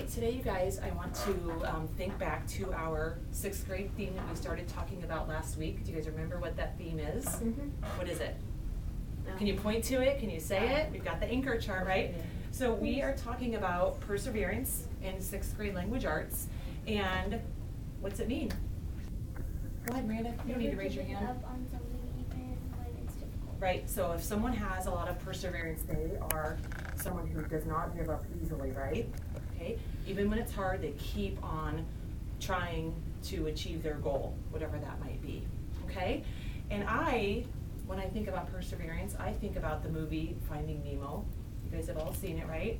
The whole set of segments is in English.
today, you guys, I want to think back to our 6th grade theme that we started talking about last week. Do you guys remember what that theme is? Mm-hmm. What is it? No. Can you point to it? Can you say it? We've got the anchor chart, right? So we are talking about perseverance in 6th grade language arts, and what's it mean? Go ahead, Miranda. You don't need to raise your hand. Up on something even when it's difficult. Right, so if someone has a lot of perseverance, they are someone who does not give up easily, right? Okay, even when it's hard, they keep on trying to achieve their goal, whatever that might be, okay? And when I think about perseverance, I think about the movie Finding Nemo. You guys have all seen it, right?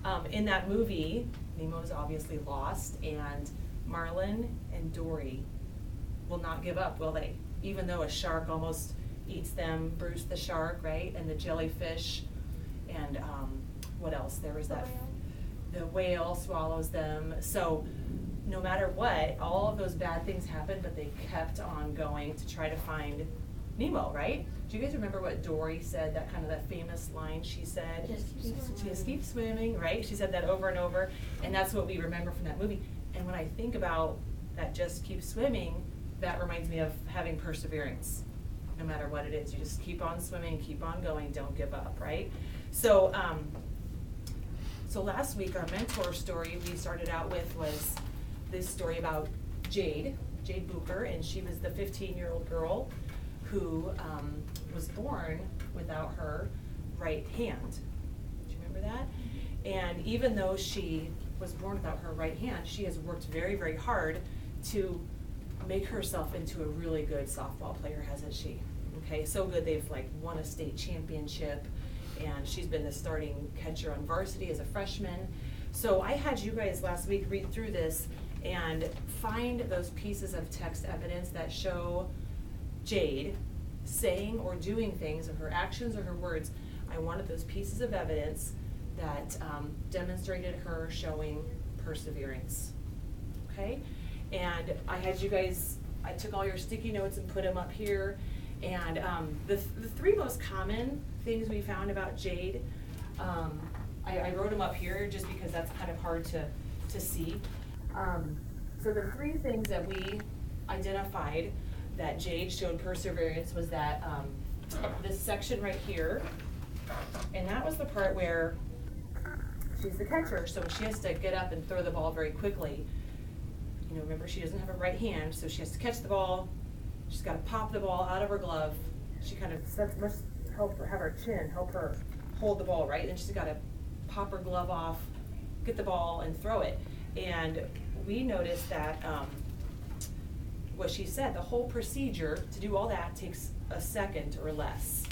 Mm-hmm. In that movie, Nemo's obviously lost, and Marlin and Dory will not give up, will they? Even though a shark almost eats them, Bruce the shark, right? And the jellyfish, and what else? There was that, the whale swallows them. So no matter what, all of those bad things happened, but they kept on going to try to find Nemo, right? Do you guys remember what Dory said, that kind of that famous line she said? Just keep swimming, right? She said that over and over, and that's what we remember from that movie. And when I think about that just keep swimming, that reminds me of having perseverance. No matter what it is, you just keep on swimming, keep on going, don't give up, right? So, so last week our mentor story we started out with was this story about Jade Booker, and she was the 15-year-old girl who was born without her right hand. Do you remember that? And even though she was born without her right hand, she has worked very, very hard to make herself into a really good softball player, hasn't she? Okay, so good they've won a state championship, and she's been the starting catcher on varsity as a freshman. So I had you guys last week read through this and find those pieces of text evidence that show Jade saying or doing things, or her actions or her words. I wanted those pieces of evidence that demonstrated her showing perseverance. Okay? And I had you guys, I took all your sticky notes and put them up here. And the three most common things we found about Jade, I wrote them up here just because that's kind of hard to see. So the three things that we identified that Jade showed perseverance was that this section right here, and that was the part where she's the catcher, so she has to get up and throw the ball very quickly. You know, remember, she doesn't have a right hand, so she has to catch the ball. She's got to pop the ball out of her glove. She kind of must help her have her chin, help her hold the ball, right? And she's got to pop her glove off, get the ball, and throw it. And we noticed that what she said, the whole procedure to do all that takes a second or less.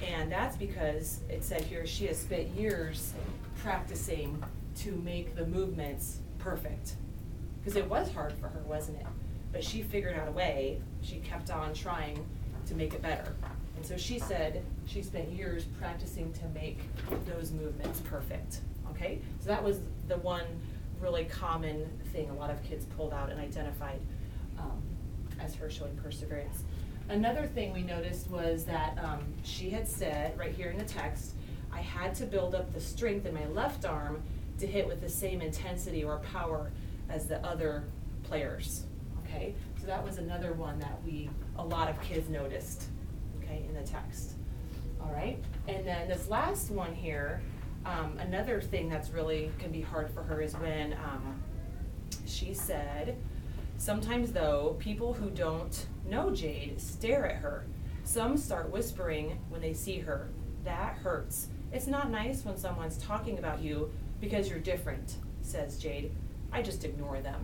And that's because it said here she has spent years practicing to make the movements perfect. Because it was hard for her, wasn't it? But she figured out a way. She kept on trying to make it better. And so she said she spent years practicing to make those movements perfect. Okay? So that was the one really common thing a lot of kids pulled out and identified as her showing perseverance. Another thing we noticed was that she had said right here in the text, I had to build up the strength in my left arm to hit with the same intensity or power as the other players. Okay, so that was another one that a lot of kids noticed, okay, in the text. All right, and then this last one here, another thing that's really can be hard for her is when she said, sometimes though, people who don't know Jade stare at her. Some start whispering when they see her. That hurts. It's not nice when someone's talking about you because you're different, says Jade. I just ignore them.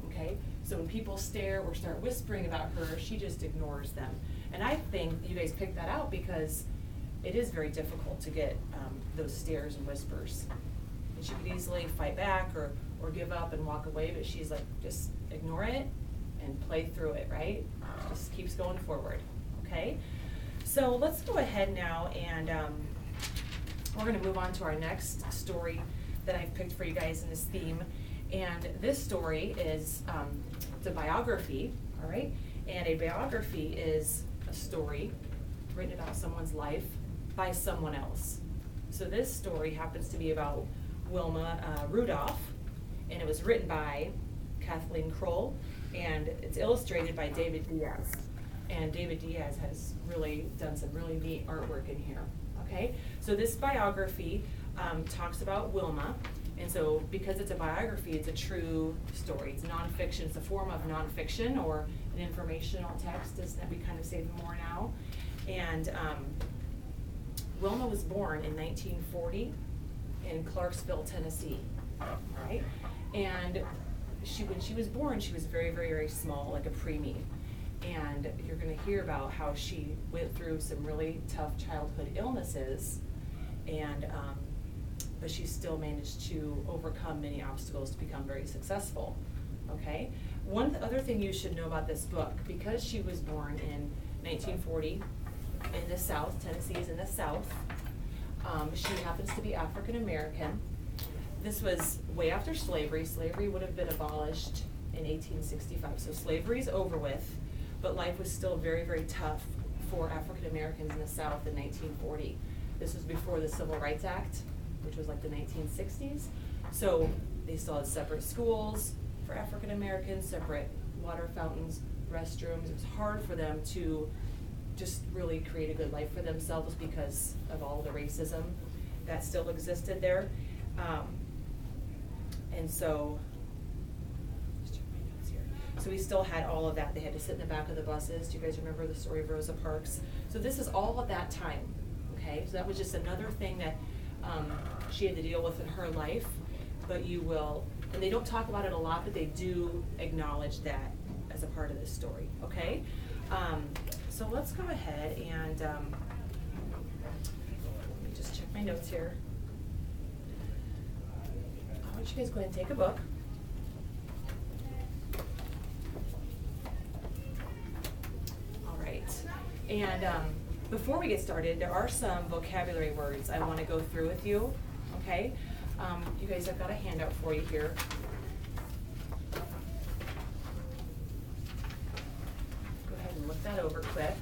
Okay? So when people stare or start whispering about her, she just ignores them. And I think you guys picked that out because it is very difficult to get those stares and whispers. And she could easily fight back or give up and walk away, but she's like, just ignore it and play through it, right? Just keeps going forward, okay? So let's go ahead now and we're gonna move on to our next story that I've picked for you guys in this theme. And this story is, it's a biography, all right? And a biography is a story written about someone's life by someone else. So this story happens to be about Wilma Rudolph, and it was written by Kathleen Kroll, and it's illustrated by David Diaz. And David Diaz has really done some really neat artwork in here, okay? So this biography talks about Wilma, and so because it's a biography, it's a true story. It's nonfiction, it's a form of nonfiction or an informational text, as we kind of say more now. And Wilma was born in 1940 in Clarksville, Tennessee, right? And when she was born, she was very, very, very small, like a preemie. And you're going to hear about how she went through some really tough childhood illnesses, and but she still managed to overcome many obstacles to become very successful. Okay? One other thing you should know about this book, because she was born in 1940 in the South, Tennessee is in the South, she happens to be African American. This was way after slavery. Slavery would have been abolished in 1865, so slavery's over with, but life was still very, very tough for African Americans in the South in 1940. This was before the Civil Rights Act, which was like the 1960s. So they still had separate schools for African Americans, separate water fountains, restrooms. It was hard for them to just really create a good life for themselves because of all the racism that still existed there. And so, just check my notes here. So we still had all of that. They had to sit in the back of the buses. Do you guys remember the story of Rosa Parks? So this is all of that time, okay? So that was just another thing that she had to deal with in her life, but you will, and they don't talk about it a lot, but they do acknowledge that as a part of this story, okay? So let's go ahead and, let me just check my notes here. I want you guys to go ahead and take a book. All right, and before we get started, there are some vocabulary words I want to go through with you, okay? You guys, I've got a handout for you here. Go ahead and look that over quick.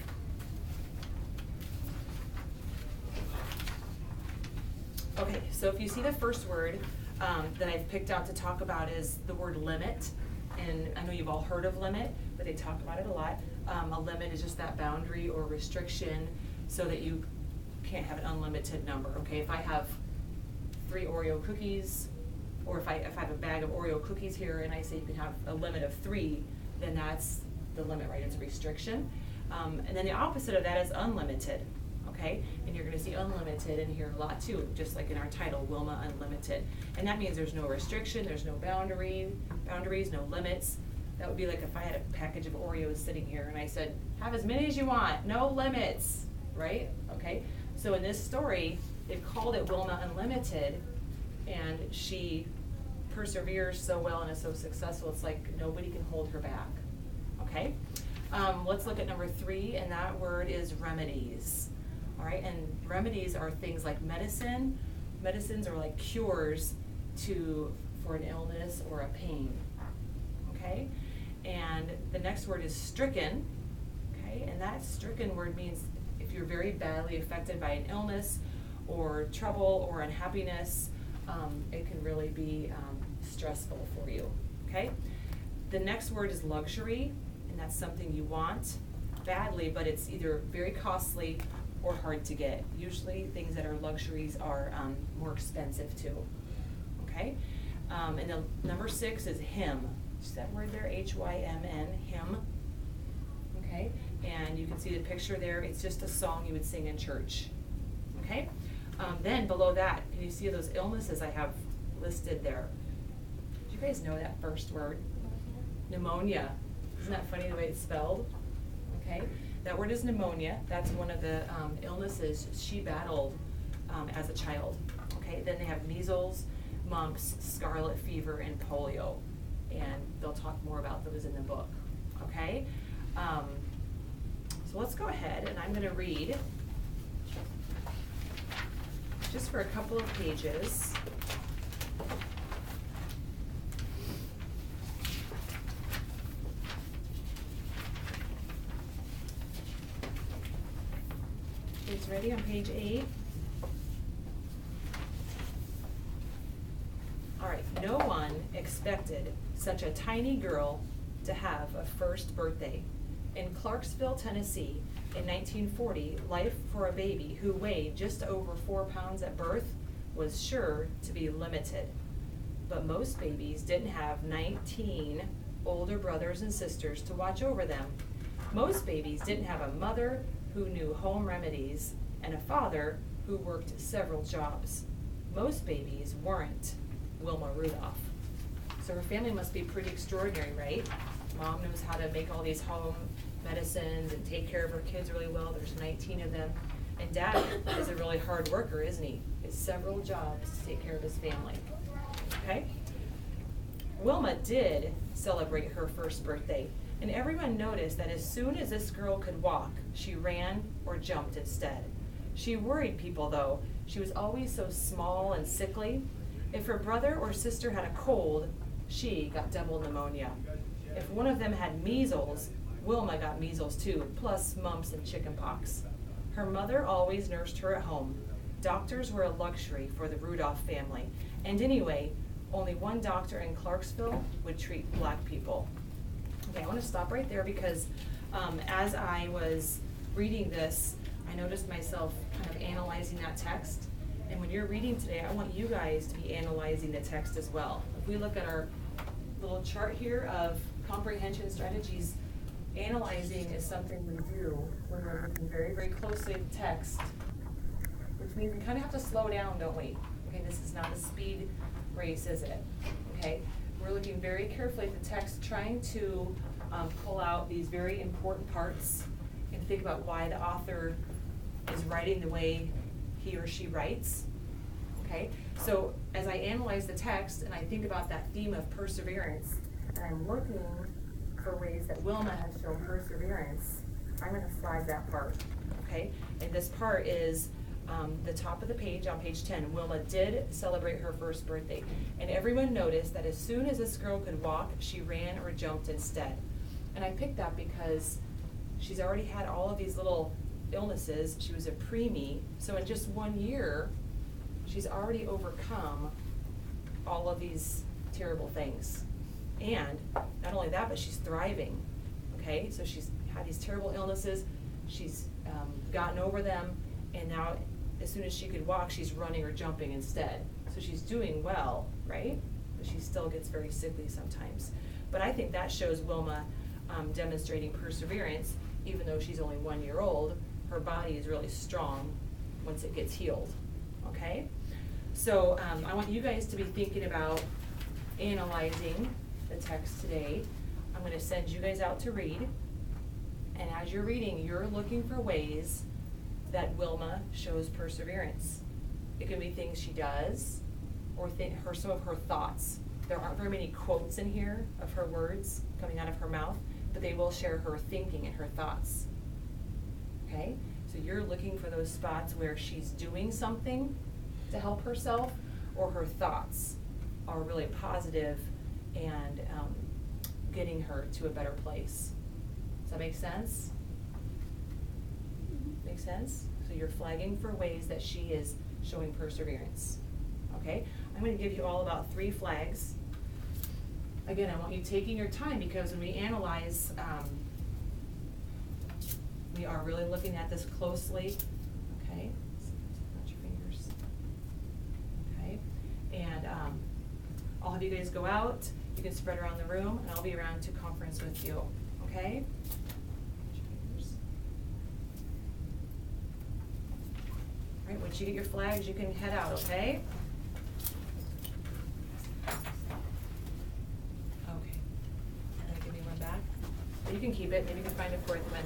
Okay, so if you see the first word that I've picked out to talk about is the word limit. And I know you've all heard of limit, but they talk about it a lot. A limit is just that boundary or restriction so that you can't have an unlimited number, okay? If I have 3 Oreo cookies, or if I have a bag of Oreo cookies here and I say you can have a limit of 3, then that's the limit, right? It's a restriction. And then the opposite of that is unlimited, okay? And you're gonna see unlimited in here a lot too, just like in our title, Wilma Unlimited. And that means there's no restriction, there's no boundaries, no limits. That would be like if I had a package of Oreos sitting here and I said, have as many as you want, no limits, right? Okay, so in this story, they've called it Wilma Unlimited, and she perseveres so well and is so successful, it's like nobody can hold her back, okay? Let's look at number 3, and that word is remedies. All right, and remedies are things like medicine. Medicines are like cures for an illness or a pain, okay? And the next word is stricken, okay? And that stricken word means if you're very badly affected by an illness or trouble or unhappiness, it can really be stressful for you, okay? The next word is luxury, and that's something you want badly, but it's either very costly or hard to get. Usually things that are luxuries are more expensive too, okay? And then number 6 is hymn. See that word there, H-Y-M-N, hymn, okay? And you can see the picture there. It's just a song you would sing in church, okay? Then below that, can you see those illnesses I have listed there? Do you guys know that first word? Pneumonia. Isn't that funny the way it's spelled? Okay, that word is pneumonia. That's one of the illnesses she battled as a child. Okay, then they have measles, mumps, scarlet fever, and polio. And they'll talk more about those in the book. Okay, so let's go ahead and I'm going to read just for a couple of pages. It's ready on page 8. All right, no one expected such a tiny girl to have a first birthday. In Clarksville, Tennessee, in 1940, life for a baby who weighed just over 4 pounds at birth was sure to be limited. But most babies didn't have 19 older brothers and sisters to watch over them. Most babies didn't have a mother who knew home remedies and a father who worked several jobs. Most babies weren't Wilma Rudolph. So her family must be pretty extraordinary, right? Mom knows how to make all these home medicines and take care of her kids really well. There's 19 of them. And Dad is a really hard worker, isn't he? He has several jobs to take care of his family. Okay? Wilma did celebrate her first birthday, and everyone noticed that as soon as this girl could walk, she ran or jumped instead. She worried people, though. She was always so small and sickly. If her brother or sister had a cold, she got double pneumonia. If one of them had measles, Wilma got measles too, plus mumps and chickenpox. Her mother always nursed her at home. Doctors were a luxury for the Rudolph family. And anyway, only one doctor in Clarksville would treat black people. Okay, I want to stop right there because as I was reading this, I noticed myself kind of analyzing that text. And when you're reading today, I want you guys to be analyzing the text as well. If we look at our little chart here of comprehension strategies, analyzing is something we do when we're looking very, very closely at the text, which means we kind of have to slow down, don't we? Okay, this is not a speed race, is it? Okay, we're looking very carefully at the text, trying to pull out these very important parts and think about why the author is writing the way he or she writes. Okay, so as I analyze the text and I think about that theme of perseverance, and I'm looking for ways that Wilma has shown perseverance, I'm going to flag that part. Okay, and this part is the top of the page on page 10. Wilma did celebrate her first birthday, and everyone noticed that as soon as this girl could walk, she ran or jumped instead. And I picked that because she's already had all of these little illnesses. She was a preemie, so in just 1 year, she's already overcome all of these terrible things. And not only that, but she's thriving. Okay, so she's had these terrible illnesses, she's gotten over them, and now as soon as she could walk, she's running or jumping instead. So she's doing well, right? But she still gets very sickly sometimes. But I think that shows Wilma demonstrating perseverance. Even though she's only 1 year old, her body is really strong once it gets healed. Okay? So I want you guys to be thinking about analyzing the text today. I'm going to send you guys out to read. And as you're reading, you're looking for ways that Wilma shows perseverance. It can be things she does or some of her thoughts. There aren't very many quotes in here of her words coming out of her mouth, but they will share her thinking and her thoughts. Okay? So you're looking for those spots where she's doing something to help herself, or her thoughts are really positive and getting her to a better place. Does that make sense? Make sense? So you're flagging for ways that she is showing perseverance. Okay? I'm going to give you all about 3 flags. Again, I want you taking your time, because when we analyze, we are really looking at this closely. Okay? Not your fingers. Okay? And I'll have you guys go out. You can spread around the room, and I'll be around to conference with you. Okay? All right, once you get your flags, you can head out, okay? Okay. Can I give me one back? You can keep it. Maybe you can find a 4th one.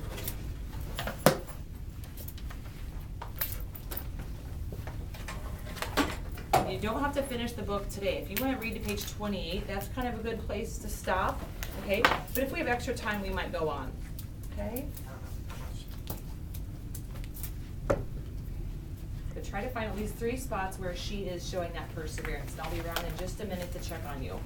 You don't have to finish the book today. If you want to read to page 28, that's kind of a good place to stop, okay? But if we have extra time, we might go on, okay? But try to find at least 3 spots where she is showing that perseverance. And I'll be around in just a minute to check on you.